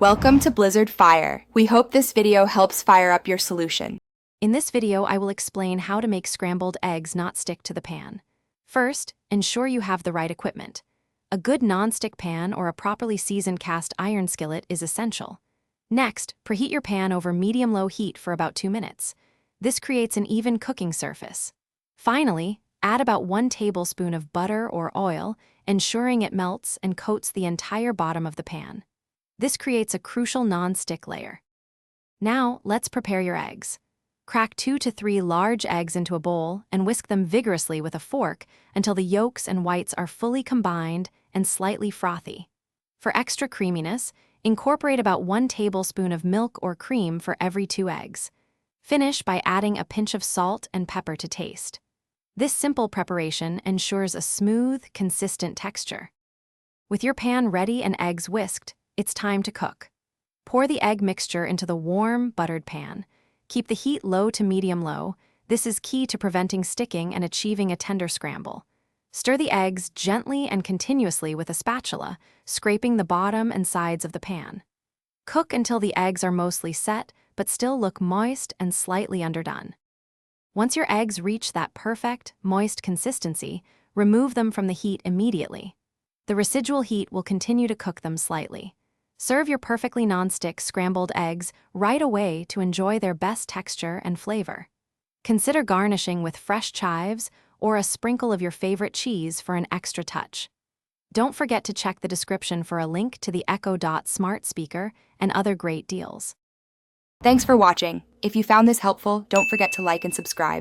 Welcome to Blizzard Fire. We hope this video helps fire up your solution. In this video, I will explain how to make scrambled eggs not stick to the pan. First, ensure you have the right equipment. A good non-stick pan or a properly seasoned cast iron skillet is essential. Next, preheat your pan over medium-low heat for about 2 minutes. This creates an even cooking surface. Finally, add about 1 tablespoon of butter or oil, ensuring it melts and coats the entire bottom of the pan. This creates a crucial non-stick layer. Now, let's prepare your eggs. Crack 2 to 3 large eggs into a bowl and whisk them vigorously with a fork until the yolks and whites are fully combined and slightly frothy. For extra creaminess, incorporate about 1 tablespoon of milk or cream for every 2 eggs. Finish by adding a pinch of salt and pepper to taste. This simple preparation ensures a smooth, consistent texture. With your pan ready and eggs whisked, it's time to cook. Pour the egg mixture into the warm, buttered pan. Keep the heat low to medium-low. This is key to preventing sticking and achieving a tender scramble. Stir the eggs gently and continuously with a spatula, scraping the bottom and sides of the pan. Cook until the eggs are mostly set, but still look moist and slightly underdone. Once your eggs reach that perfect, moist consistency, remove them from the heat immediately. The residual heat will continue to cook them slightly. Serve your perfectly non-stick scrambled eggs right away to enjoy their best texture and flavor. Consider garnishing with fresh chives or a sprinkle of your favorite cheese for an extra touch. Don't forget to check the description for a link to the Echo Dot smart speaker and other great deals. Thanks for watching. If you found this helpful, don't forget to like and subscribe.